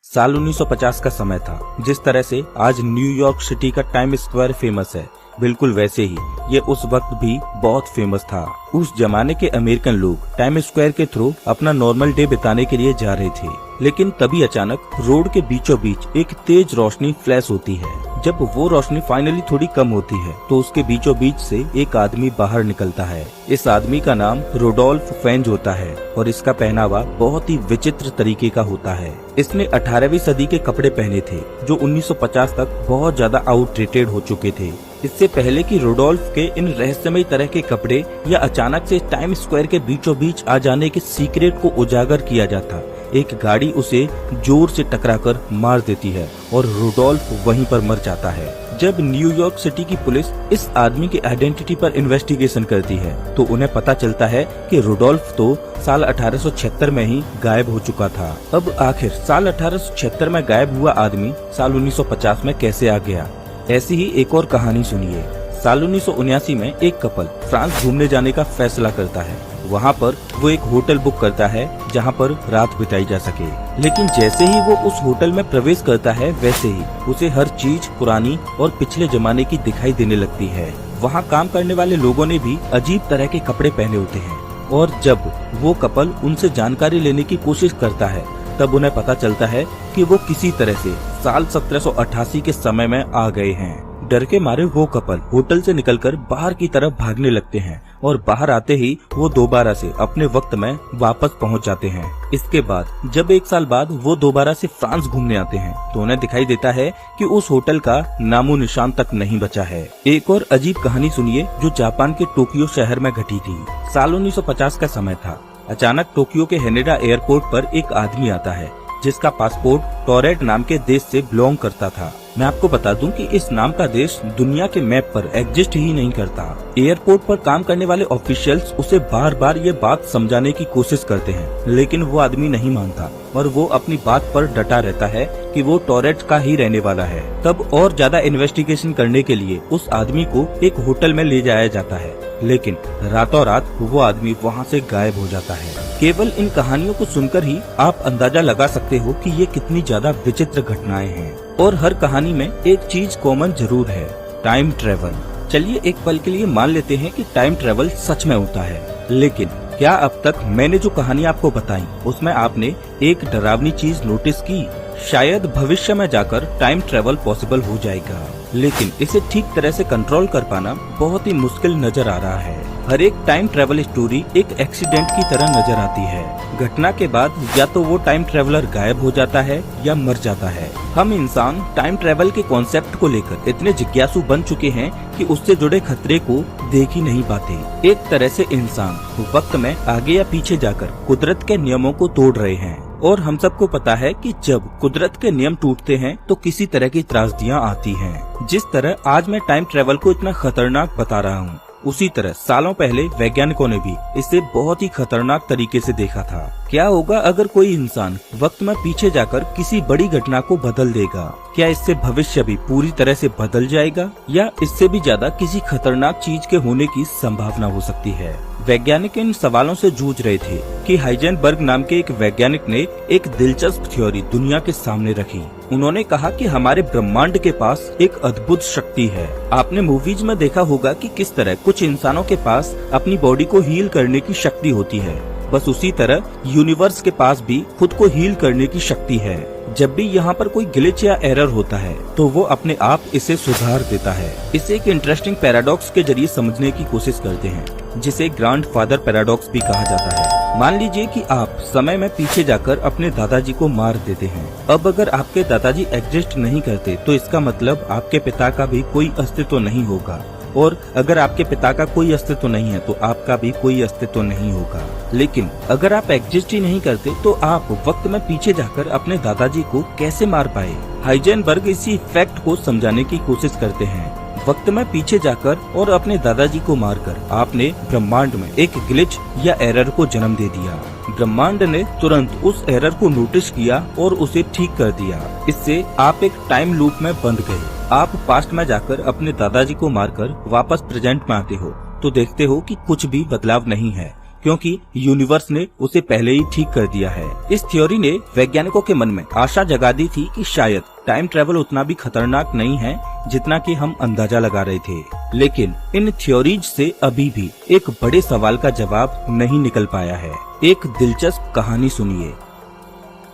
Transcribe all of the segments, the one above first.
साल 1950 का समय था। जिस तरह से आज न्यूयॉर्क सिटी का टाइम स्क्वायर फेमस है, बिल्कुल वैसे ही ये उस वक्त भी बहुत फेमस था। उस जमाने के अमेरिकन लोग टाइम स्क्वायर के थ्रू अपना नॉर्मल डे बिताने के लिए जा रहे थे, लेकिन तभी अचानक रोड के बीचों बीच एक तेज रोशनी फ्लैश होती है। जब वो रोशनी फाइनली थोड़ी कम होती है तो उसके बीचों बीच से एक आदमी बाहर निकलता है। इस आदमी का नाम रुडोल्फ फेंज होता है और इसका पहनावा बहुत ही विचित्र तरीके का होता है। इसने 18वीं सदी के कपड़े पहने थे जो 1950 तक बहुत ज्यादा आउटडेटेड हो चुके थे। इससे पहले कि रुडोल्फ के इन रहस्यमय तरह के कपड़े या अचानक से टाइम स्क्वायर के बीचों बीच आ जाने के सीक्रेट को उजागर किया जाता, एक गाड़ी उसे जोर से टकराकर मार देती है और रुडोल्फ वहीं पर मर जाता है। जब न्यूयॉर्क सिटी की पुलिस इस आदमी की आइडेंटिटी पर इन्वेस्टिगेशन करती है तो उन्हें पता चलता है कि रुडोल्फ तो साल 1876 में ही गायब हो चुका था। अब आखिर साल 1876 में गायब हुआ आदमी साल 1950 में कैसे आ गया? ऐसी ही एक और कहानी सुनिए। साल 1979 में एक कपल फ्रांस घूमने जाने का फैसला करता है। वहाँ पर वो एक होटल बुक करता है जहाँ पर रात बिताई जा सके, लेकिन जैसे ही वो उस होटल में प्रवेश करता है वैसे ही उसे हर चीज पुरानी और पिछले जमाने की दिखाई देने लगती है। वहाँ काम करने वाले लोगों ने भी अजीब तरह के कपड़े पहने होते हैं और जब वो कपल उनसे जानकारी लेने की कोशिश करता है तब उन्हें पता चलता है कि वो किसी तरह से साल 1788 के समय में आ गए हैं। डर के मारे वो कपल होटल से निकलकर बाहर की तरफ भागने लगते हैं और बाहर आते ही वो दोबारा से अपने वक्त में वापस पहुंच जाते हैं। इसके बाद जब एक साल बाद वो दोबारा से फ्रांस घूमने आते हैं तो उन्हें दिखाई देता है कि उस होटल का नामो निशान तक नहीं बचा है। एक और अजीब कहानी सुनिए जो जापान के टोक्यो शहर में घटी थी। साल 1950 का समय था। अचानक टोक्यो के हेनेडा एयरपोर्ट पर एक आदमी आता है जिसका पासपोर्ट टोरेट नाम के देश से बिलोंग करता था। मैं आपको बता दूं कि इस नाम का देश दुनिया के मैप पर एग्जिस्ट ही नहीं करता। एयरपोर्ट पर काम करने वाले ऑफिशियल्स उसे बार बार ये बात समझाने की कोशिश करते हैं, लेकिन वो आदमी नहीं मानता और वो अपनी बात पर डटा रहता है कि वो टोरेट का ही रहने वाला है। तब और ज्यादा इन्वेस्टिगेशन करने के लिए उस आदमी को एक होटल में ले जाया जाता है, लेकिन रातों रात वो आदमी वहाँ से गायब हो जाता है। केवल इन कहानियों को सुनकर ही आप अंदाजा लगा सकते हो कि ये कितनी ज्यादा विचित्र घटनाएं हैं और हर कहानी में एक चीज कॉमन जरूर है, टाइम ट्रेवल। चलिए एक पल के लिए मान लेते हैं कि टाइम ट्रेवल सच में होता है, लेकिन क्या अब तक मैंने जो कहानी आपको बताई उसमें आपने एक डरावनी चीज नोटिस की? शायद भविष्य में जाकर टाइम ट्रेवल पॉसिबल हो जाएगा, लेकिन इसे ठीक तरह से कंट्रोल कर पाना बहुत ही मुश्किल नजर आ रहा है। हर एक टाइम ट्रेवल स्टोरी एक एक्सीडेंट की तरह नजर आती है। घटना के बाद या तो वो टाइम ट्रेवलर गायब हो जाता है या मर जाता है। हम इंसान टाइम ट्रेवल के कॉन्सेप्ट को लेकर इतने जिज्ञासु बन चुके हैं कि उससे जुड़े खतरे को देख ही नहीं पाते। एक तरह से इंसान वक्त में आगे या पीछे जाकर कुदरत के नियमों को तोड़ रहे हैं और हम सबको पता है कि जब कुदरत के नियम टूटते हैं तो किसी तरह की त्रासदियां आती हैं। जिस तरह आज मैं टाइम ट्रेवल को इतना खतरनाक बता रहा हूँ, उसी तरह सालों पहले वैज्ञानिकों ने भी इसे बहुत ही खतरनाक तरीके से देखा था। क्या होगा अगर कोई इंसान वक्त में पीछे जाकर किसी बड़ी घटना को बदल देगा? क्या इससे भविष्य भी पूरी तरह से बदल जाएगा या इससे भी ज्यादा किसी खतरनाक चीज के होने की संभावना हो सकती है? वैज्ञानिक इन सवालों से जूझ रहे थे कि हाइजेनबर्ग नाम के एक वैज्ञानिक ने एक दिलचस्प थ्योरी दुनिया के सामने रखी। उन्होंने कहा कि हमारे ब्रह्मांड के पास एक अद्भुत शक्ति है। आपने मूवीज में देखा होगा कि किस तरह कुछ इंसानों के पास अपनी बॉडी को हील करने की शक्ति होती है, बस उसी तरह यूनिवर्स के पास भी खुद को हील करने की शक्ति है। जब भी यहाँ पर कोई ग्लिच या एरर होता है तो वो अपने आप इसे सुधार देता है। इसे एक इंटरेस्टिंग पैराडॉक्स के जरिए समझने की कोशिश करते हैं, जिसे ग्रैंडफादर पैराडॉक्स भी कहा जाता है। मान लीजिए कि आप समय में पीछे जाकर अपने दादाजी को मार देते हैं। अब अगर आपके दादाजी एग्जिस्ट नहीं करते तो इसका मतलब आपके पिता का भी कोई अस्तित्व नहीं होगा, और अगर आपके पिता का कोई अस्तित्व नहीं है तो आपका भी कोई अस्तित्व नहीं होगा। लेकिन अगर आप एग्जिस्ट ही नहीं करते तो आप वक्त में पीछे जाकर अपने दादाजी को कैसे मार पाए? हाइजेनबर्ग इसी फैक्ट को समझाने की कोशिश करते हैं। वक्त में पीछे जाकर और अपने दादाजी को मारकर आपने ब्रह्मांड में एक ग्लिच या एरर को जन्म दे दिया। ब्रह्मांड ने तुरंत उस एरर को नोटिस किया और उसे ठीक कर दिया। इससे आप एक टाइम लूप में बंध गए। आप पास्ट में जाकर अपने दादाजी को मारकर वापस प्रेजेंट में आते हो तो देखते हो कि कुछ भी बदलाव नहीं है। क्योंकि यूनिवर्स ने उसे पहले ही ठीक कर दिया है। इस थ्योरी ने वैज्ञानिकों के मन में आशा जगा दी थी कि शायद टाइम ट्रेवल उतना भी खतरनाक नहीं है जितना कि हम अंदाजा लगा रहे थे। लेकिन इन थ्योरीज से अभी भी एक बड़े सवाल का जवाब नहीं निकल पाया है। एक दिलचस्प कहानी सुनिए।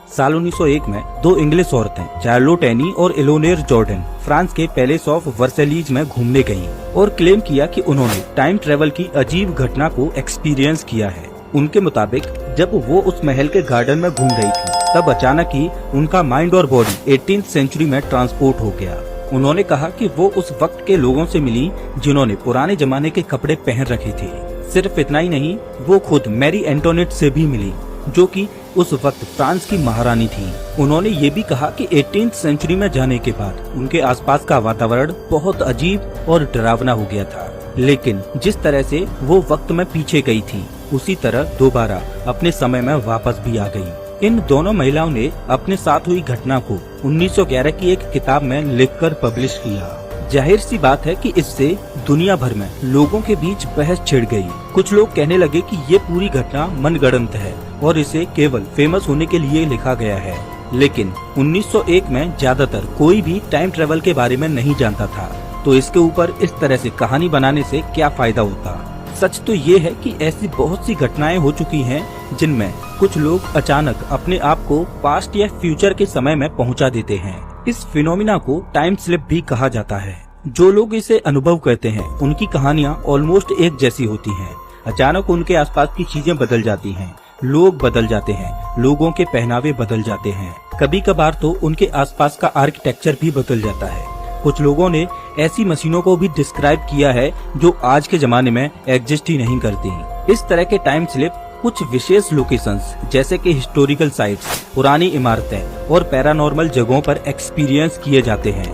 साल 1901 में दो इंग्लिश औरतें चार्लोट एनी और एलोनेर जॉर्डन फ्रांस के पैलेस ऑफ वर्सेलीज में घूमने गयीं और क्लेम किया कि उन्होंने टाइम ट्रेवल की अजीब घटना को एक्सपीरियंस किया है। उनके मुताबिक जब वो उस महल के गार्डन में घूम रही थी तब अचानक ही उनका माइंड और बॉडी 18th सेंचुरी में ट्रांसपोर्ट हो गया। उन्होंने कहा कि वो उस वक्त के लोगों से मिली जिन्होंने पुराने जमाने के कपड़े पहन रखे थे। सिर्फ इतना ही नहीं, वो खुद मैरी एंटोनेट से भी मिली जो कि उस वक्त फ्रांस की महारानी थी। उन्होंने ये भी कहा कि 18th सेंचुरी में जाने के बाद उनके आसपास का वातावरण बहुत अजीब और डरावना हो गया था। लेकिन जिस तरह से वो वक्त में पीछे गई थी उसी तरह दोबारा अपने समय में वापस भी आ गई। इन दोनों महिलाओं ने अपने साथ हुई घटना को 1911 की एक किताब में लिखकर पब्लिश किया। जाहिर सी बात है कि इससे दुनिया भर में लोगों के बीच बहस छिड़ गई। कुछ लोग कहने लगे कि ये पूरी घटना मनगढ़ंत है और इसे केवल फेमस होने के लिए लिखा गया है। लेकिन 1901 में ज्यादातर कोई भी टाइम ट्रेवल के बारे में नहीं जानता था, तो इसके ऊपर इस तरह से कहानी बनाने से क्या फायदा होता। सच तो ये है कि ऐसी बहुत सी घटनाएं हो चुकी हैं जिनमें कुछ लोग अचानक अपने आप को पास्ट या फ्यूचर के समय में पहुंचा देते हैं। इस फिनोमिना को टाइम स्लिप भी कहा जाता है। जो लोग इसे अनुभव करते हैं उनकी कहानियां ऑलमोस्ट एक जैसी होती हैं। अचानक उनके आसपास की चीजें बदल जाती हैं, लोग बदल जाते हैं, लोगों के पहनावे बदल जाते हैं, कभी कभार तो उनके आसपास का आर्किटेक्चर भी बदल जाता है। कुछ लोगों ने ऐसी मशीनों को भी डिस्क्राइब किया है जो आज के जमाने में एग्जिस्ट ही नहीं करती। इस तरह के टाइम स्लिप कुछ विशेष लोकेशंस जैसे कि हिस्टोरिकल साइट्स, पुरानी इमारतें और पैरानॉर्मल जगहों पर एक्सपीरियंस किए जाते हैं।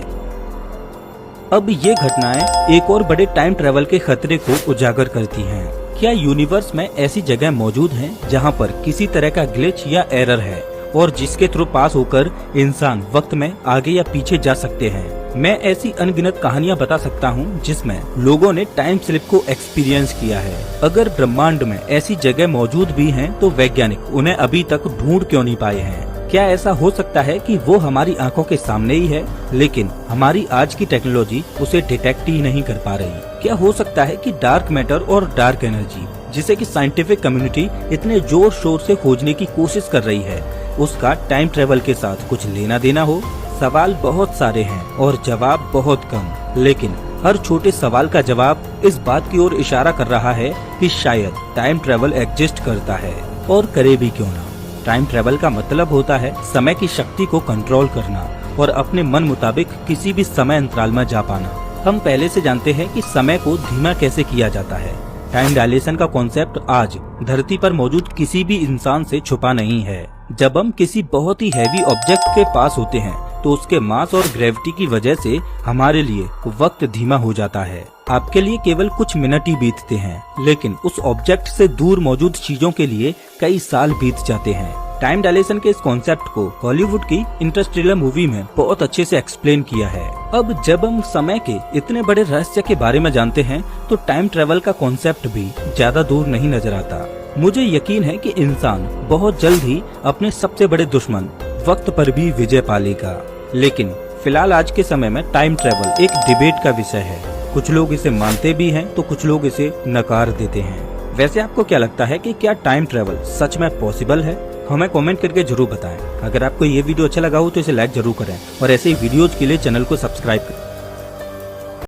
अब ये घटनाएं एक और बड़े टाइम ट्रेवल के खतरे को उजागर करती हैं। क्या यूनिवर्स में ऐसी जगह मौजूद हैं जहां पर किसी तरह का ग्लिच या एरर है और जिसके थ्रू पास होकर इंसान वक्त में आगे या पीछे जा सकते हैं? मैं ऐसी अनगिनत कहानियां बता सकता हूं जिसमें लोगों ने टाइम स्लिप को एक्सपीरियंस किया है। अगर ब्रह्मांड में ऐसी जगह मौजूद भी हैं, तो वैज्ञानिक उन्हें अभी तक ढूंढ क्यों नहीं पाए हैं? क्या ऐसा हो सकता है कि वो हमारी आंखों के सामने ही है, लेकिन हमारी आज की टेक्नोलॉजी उसे डिटेक्ट ही नहीं कर पा रही? क्या हो सकता है कि डार्क मैटर और डार्क एनर्जी, जिसे कि साइंटिफिक कम्युनिटी इतने जोर शोर से खोजने की कोशिश कर रही है, उसका टाइम ट्रेवल के साथ कुछ लेना देना हो? सवाल बहुत सारे हैं और जवाब बहुत कम, लेकिन हर छोटे सवाल का जवाब इस बात की ओर इशारा कर रहा है कि शायद टाइम ट्रेवल एग्जिस्ट करता है, और करे भी क्यों ना। टाइम ट्रेवल का मतलब होता है समय की शक्ति को कंट्रोल करना और अपने मन मुताबिक किसी भी समय अंतराल में जा पाना। हम पहले से जानते हैं कि समय को धीमा कैसे किया जाता है। टाइम डायलेशन का कॉन्सेप्ट आज धरती पर मौजूद किसी भी इंसान से छुपा नहीं है। जब हम किसी बहुत ही हैवी ऑब्जेक्ट के पास होते हैं तो उसके मास और ग्रेविटी की वजह से हमारे लिए वक्त धीमा हो जाता है। आपके लिए केवल कुछ मिनट ही बीतते हैं, लेकिन उस ऑब्जेक्ट से दूर मौजूद चीजों के लिए कई साल बीत जाते हैं। टाइम डायलेशन के इस कॉन्सेप्ट को हॉलीवुड की इंटरस्टेलर मूवी में बहुत अच्छे से एक्सप्लेन किया है। अब जब हम समय के इतने बड़े रहस्य के बारे में जानते हैं तो टाइम ट्रेवल का कॉन्सेप्ट भी ज्यादा दूर नहीं नजर आता। मुझे यकीन है कि इंसान बहुत जल्द ही अपने सबसे बड़े दुश्मन वक्त पर भी विजय पा लेगा। लेकिन फिलहाल आज के समय में टाइम ट्रेवल एक डिबेट का विषय है। कुछ लोग इसे मानते भी हैं तो कुछ लोग इसे नकार देते हैं। वैसे आपको क्या लगता है कि क्या टाइम ट्रेवल सच में पॉसिबल है? हमें कमेंट करके जरूर बताएं। अगर आपको ये वीडियो अच्छा लगा हो तो इसे लाइक जरूर करें और ऐसे ही वीडियोज के लिए चैनल को सब्सक्राइब करें।